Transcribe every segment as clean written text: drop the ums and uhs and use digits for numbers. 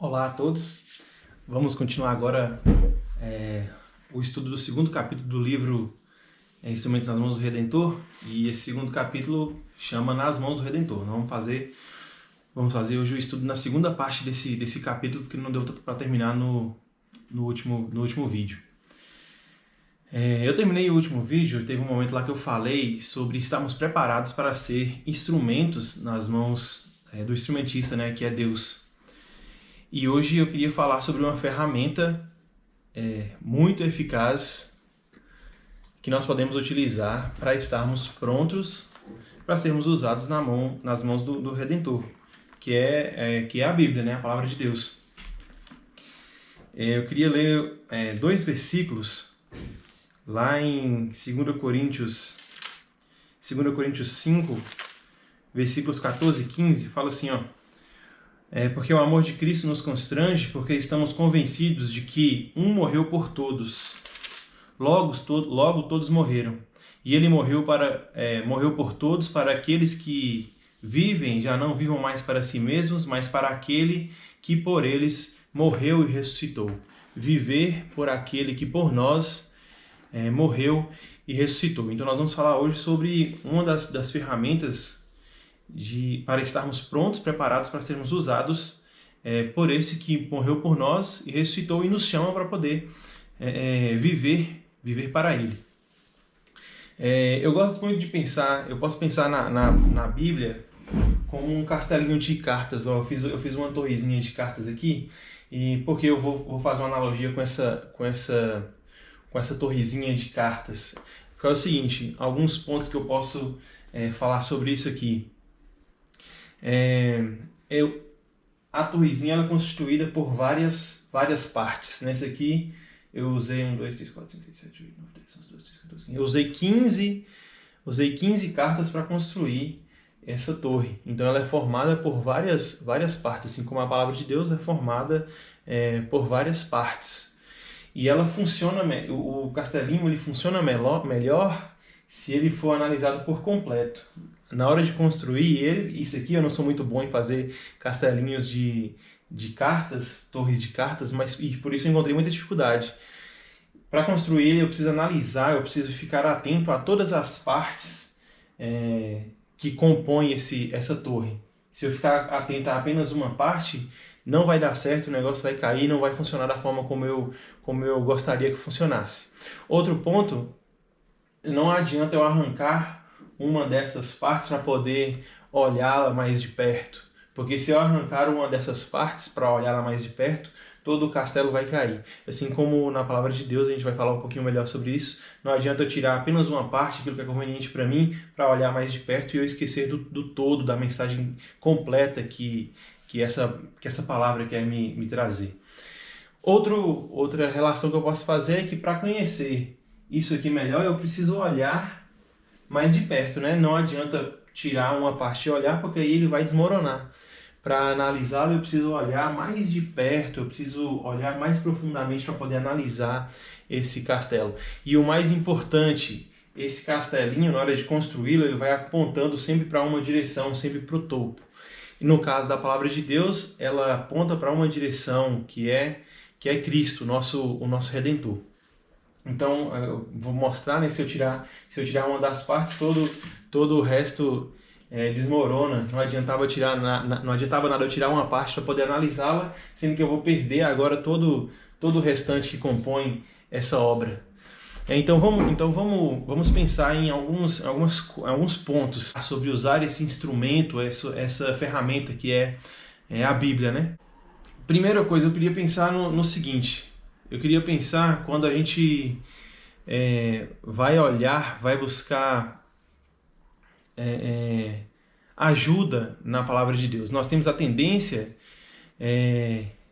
Olá a todos. Vamos continuar agora o estudo do segundo capítulo do livro Instrumentos nas Mãos do Redentor. E esse segundo capítulo chama Nas Mãos do Redentor. Nós vamos fazer hoje o estudo na segunda parte desse capítulo, porque não deu tanto para terminar no último vídeo. Eu terminei o último vídeo, teve um momento lá que eu falei sobre estarmos preparados para ser instrumentos nas mãos do instrumentista, né, que é Deus. E hoje eu queria falar sobre uma ferramenta muito eficaz que nós podemos utilizar para estarmos prontos para sermos usados nas mãos do Redentor, que é a Bíblia, né? A Palavra de Deus. Eu queria ler dois versículos lá em 2 Coríntios 5, versículos 14 e 15, fala assim, ó. Porque o amor de Cristo nos constrange, porque estamos convencidos de que um morreu por todos. Logo todos morreram. E ele morreu por todos, para aqueles que vivem, já não vivam mais para si mesmos, mas para aquele que por eles morreu e ressuscitou. Viver por aquele que por nós morreu e ressuscitou. Então nós vamos falar hoje sobre uma das ferramentas para estarmos prontos, preparados para sermos usados por esse que morreu por nós e ressuscitou e nos chama para poder viver para Ele. Eu gosto muito de pensar, eu posso pensar na Bíblia como um castelinho de cartas. Ó, eu fiz uma torrezinha de cartas aqui, e porque eu vou fazer uma analogia com essa torrezinha de cartas. Que é o seguinte, alguns pontos que eu posso falar sobre isso aqui. A torrezinha ela é constituída por várias partes. Nessa aqui eu usei 1, 2, 3, 4, 5, 6, 7, 8, 9, 10, 11, 12, 13, 14, 15. Eu usei 15 cartas para construir essa torre. Então ela é formada por várias partes, assim como a palavra de Deus é formada por várias partes. E ela funciona, o castelinho ele funciona melhor se ele for analisado por completo. Na hora de construir isso aqui, eu não sou muito bom em fazer castelinhos de cartas, torres de cartas, e por isso eu encontrei muita dificuldade. Para construir ele, eu preciso analisar, eu preciso ficar atento a todas as partes que compõem essa torre. Se eu ficar atento a apenas uma parte, não vai dar certo, o negócio vai cair, não vai funcionar da forma como eu gostaria que funcionasse. Outro ponto, não adianta eu arrancar uma dessas partes para poder olhá-la mais de perto. Porque se eu arrancar uma dessas partes para olhá-la mais de perto, todo o castelo vai cair. Assim como na palavra de Deus, a gente vai falar um pouquinho melhor sobre isso, não adianta eu tirar apenas uma parte, aquilo que é conveniente para mim, para olhar mais de perto e eu esquecer do todo, da mensagem completa que essa palavra quer me trazer. Outra relação que eu posso fazer é que para conhecer isso aqui melhor, eu preciso olhar mais de perto, né? Não adianta tirar uma parte e olhar, porque aí ele vai desmoronar. Para analisá-lo, eu preciso olhar mais de perto, eu preciso olhar mais profundamente para poder analisar esse castelo. E o mais importante, esse castelinho, na hora de construí-lo, ele vai apontando sempre para uma direção, sempre para o topo. E no caso da palavra de Deus, ela aponta para uma direção que é Cristo, o nosso Redentor. Então, eu vou mostrar, né, se eu tirar uma das partes, todo o resto desmorona. Não adiantava nada eu tirar uma parte para poder analisá-la, sendo que eu vou perder agora todo o restante que compõe essa obra. Então vamos pensar em alguns pontos sobre usar esse instrumento, essa ferramenta que é a Bíblia, né? Primeira coisa, eu queria pensar no seguinte. Eu queria pensar quando a gente vai buscar ajuda na palavra de Deus. Nós temos a tendência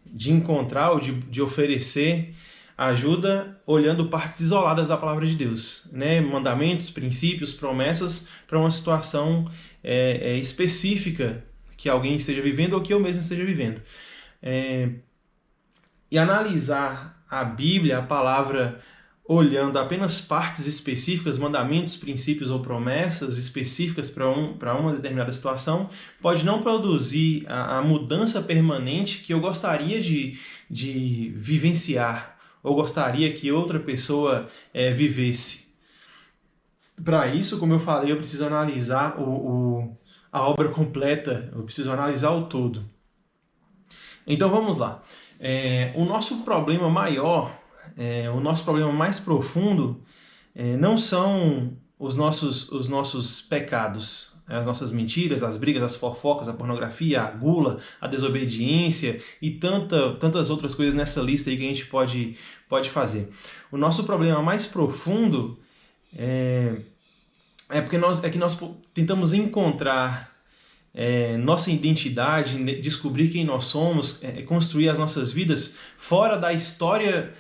de encontrar ou de oferecer ajuda olhando partes isoladas da palavra de Deus, né? Mandamentos, princípios, promessas para uma situação específica que alguém esteja vivendo ou que eu mesmo esteja vivendo. E analisar a Bíblia, a palavra, olhando apenas partes específicas, mandamentos, princípios ou promessas específicas para uma determinada situação, pode não produzir a mudança permanente que eu gostaria de vivenciar, ou gostaria que outra pessoa vivesse. Para isso, como eu falei, eu preciso analisar a obra completa, eu preciso analisar o todo. Então vamos lá. O nosso problema maior, o nosso problema mais profundo, não são os nossos pecados, as nossas mentiras, as brigas, as fofocas, a pornografia, a gula, a desobediência e tantas outras coisas nessa lista aí que a gente pode fazer. O nosso problema mais profundo que nós tentamos encontrar nossa identidade, descobrir quem nós somos, construir as nossas vidas fora da história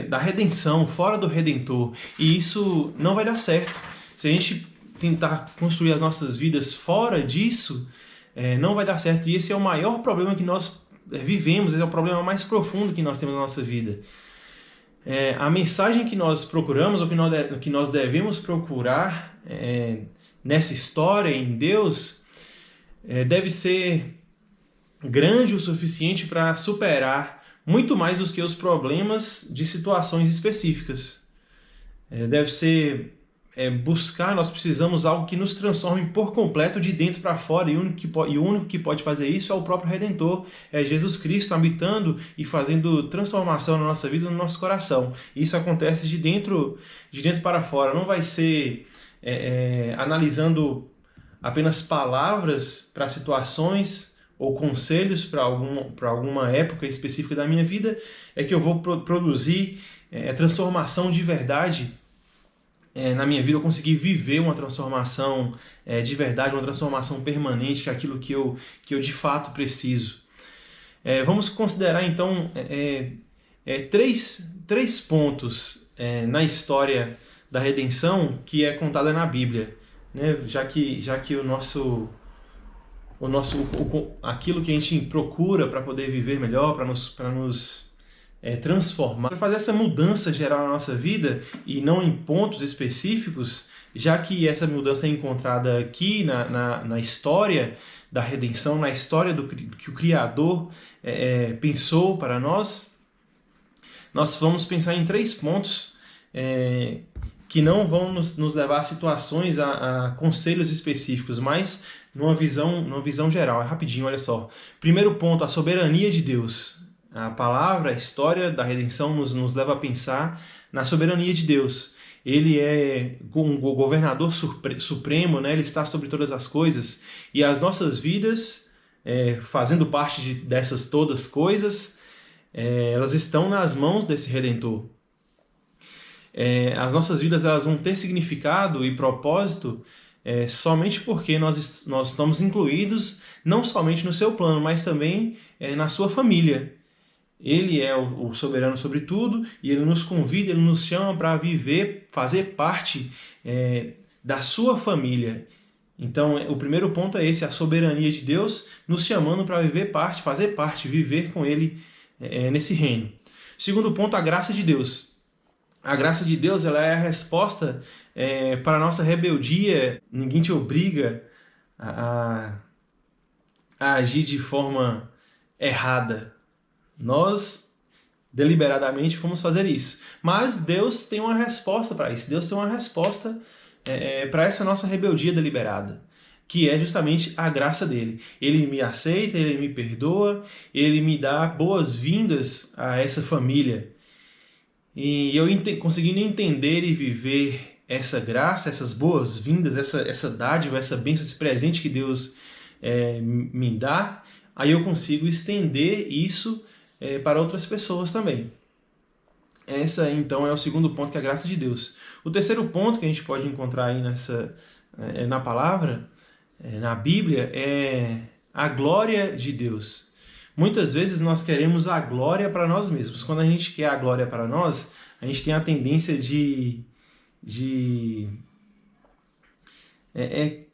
da redenção, fora do Redentor. E isso não vai dar certo. Se a gente tentar construir as nossas vidas fora disso, não vai dar certo. E esse é o maior problema que nós vivemos, esse é o problema mais profundo que nós temos na nossa vida. A mensagem que nós procuramos, ou que nós devemos procurar nessa história em Deus, deve ser grande o suficiente para superar muito mais do que os problemas de situações específicas. Deve ser buscar, nós precisamos algo que nos transforme por completo de dentro para fora, e o único que pode fazer isso é o próprio Redentor, é Jesus Cristo habitando e fazendo transformação na nossa vida, no nosso coração. Isso acontece de dentro para fora, não vai ser analisando apenas palavras para situações ou conselhos para alguma época específica da minha vida, é que eu vou produzir transformação de verdade na minha vida, eu conseguir viver uma transformação de verdade, uma transformação permanente, que é aquilo que eu de fato preciso. Vamos considerar então três pontos na história da redenção que é contada na Bíblia, né? Já que aquilo que a gente procura para poder viver melhor, para nos transformar, para fazer essa mudança geral na nossa vida e não em pontos específicos, já que essa mudança é encontrada aqui na história da redenção, na história que o Criador pensou para nós vamos pensar em 3 pontos que não vão nos levar a situações, a conselhos específicos, mas numa visão geral. Rapidinho, olha só. Primeiro ponto, a soberania de Deus. A palavra, a história da redenção nos leva a pensar na soberania de Deus. Ele é um governador supremo, né? Ele está sobre todas as coisas. E as nossas vidas, fazendo parte dessas todas coisas, elas estão nas mãos desse Redentor. As nossas vidas elas vão ter significado e propósito somente porque nós estamos incluídos não somente no seu plano, mas também na sua família. Ele é o soberano sobre tudo e ele nos convida, ele nos chama para viver, fazer parte da sua família. Então, o primeiro ponto é esse, a soberania de Deus nos chamando para fazer parte, viver com ele nesse reino. Segundo ponto, a graça de Deus. A graça de Deus ela é a resposta para a nossa rebeldia. Ninguém te obriga a agir de forma errada. Nós, deliberadamente, fomos fazer isso. Mas Deus tem uma resposta para isso. Deus tem uma resposta para essa nossa rebeldia deliberada, que é justamente a graça dele. Ele me aceita, ele me perdoa, ele me dá boas-vindas a essa família. E eu conseguindo entender e viver essa graça, essas boas-vindas, essa dádiva, essa bênção, esse presente que Deus me dá, aí eu consigo estender isso para outras pessoas também. Essa, então, é o segundo ponto, que é a graça de Deus. O terceiro ponto que a gente pode encontrar aí na palavra, na Bíblia, é a glória de Deus. Muitas vezes nós queremos a glória para nós mesmos. Quando a gente quer a glória para nós, a gente tem a tendência de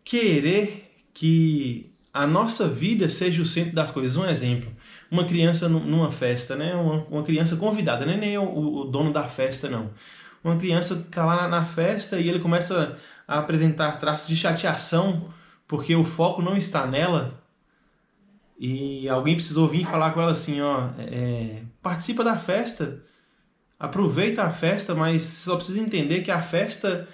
querer que a nossa vida seja o centro das coisas. Um exemplo, uma criança numa festa, né? Uma criança convidada, nem o dono da festa, não. uma criança está lá na festa e ele começa a apresentar traços de chateação porque o foco não está nela, e alguém precisou vir falar com ela assim, ó, participa da festa, aproveita a festa, mas você só precisa entender que a festa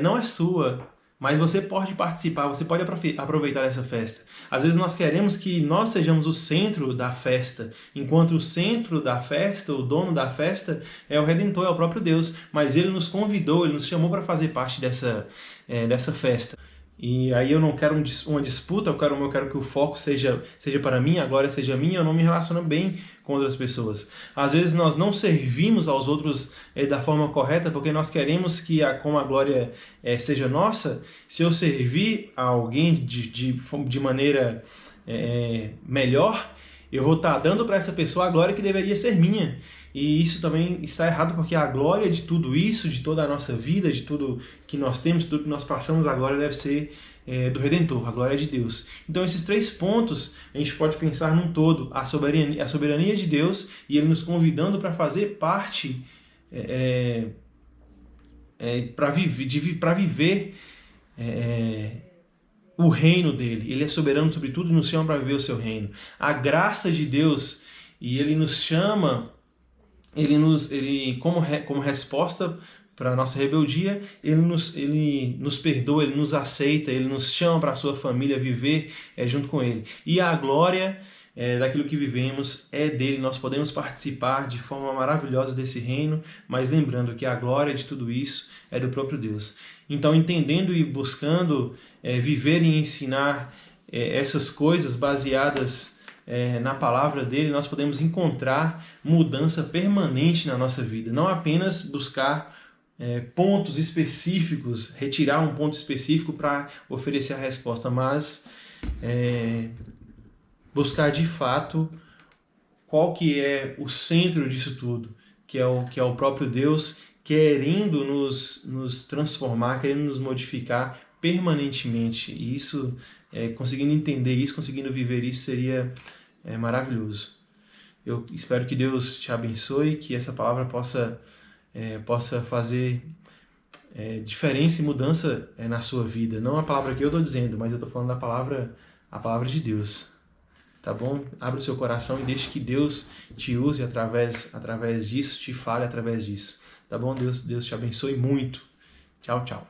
não é sua, mas você pode participar, você pode aproveitar essa festa. Às vezes nós queremos que nós sejamos o centro da festa, enquanto o centro da festa, o dono da festa, é o Redentor, é o próprio Deus. Mas Ele nos convidou, Ele nos chamou para fazer parte dessa festa. E aí eu não quero uma disputa, eu quero que o foco seja para mim, a glória seja minha, eu não me relaciono bem com outras pessoas. Às vezes nós não servimos aos outros da forma correta, porque nós queremos que como a glória seja nossa. Se eu servir a alguém de maneira melhor, eu vou estar dando para essa pessoa a glória que deveria ser minha. E isso também está errado, porque a glória de tudo isso, de toda a nossa vida, de tudo que nós temos, de tudo que nós passamos, a glória deve ser do Redentor, a glória de Deus. Então esses 3 pontos a gente pode pensar num todo: a soberania de Deus e Ele nos convidando para fazer parte, para viver o reino dele. Ele é soberano sobre tudo e nos chama para viver o seu reino. A graça de Deus, e Ele nos chama, Ele como resposta para a nossa rebeldia, ele nos perdoa, Ele nos aceita, Ele nos chama para a sua família, viver junto com Ele. E a glória daquilo que vivemos é dele. Nós podemos participar de forma maravilhosa desse reino, mas lembrando que a glória de tudo isso é do próprio Deus. Então, entendendo e buscando viver e ensinar essas coisas baseadas na palavra dele, nós podemos encontrar mudança permanente na nossa vida. Não apenas buscar pontos específicos, retirar um ponto específico para oferecer a resposta, mas buscar de fato qual que é o centro disso tudo, que é o próprio Deus querendo nos transformar, querendo nos modificar permanentemente. E isso, conseguindo entender isso, conseguindo viver isso, seria maravilhoso. Eu espero que Deus te abençoe, que essa palavra possa fazer diferença e mudança na sua vida. Não a palavra que eu estou dizendo, mas eu estou falando a palavra de Deus. Tá bom? Abra o seu coração e deixe que Deus te use através disso, te fale através disso. Tá bom? Deus te abençoe muito. Tchau, tchau.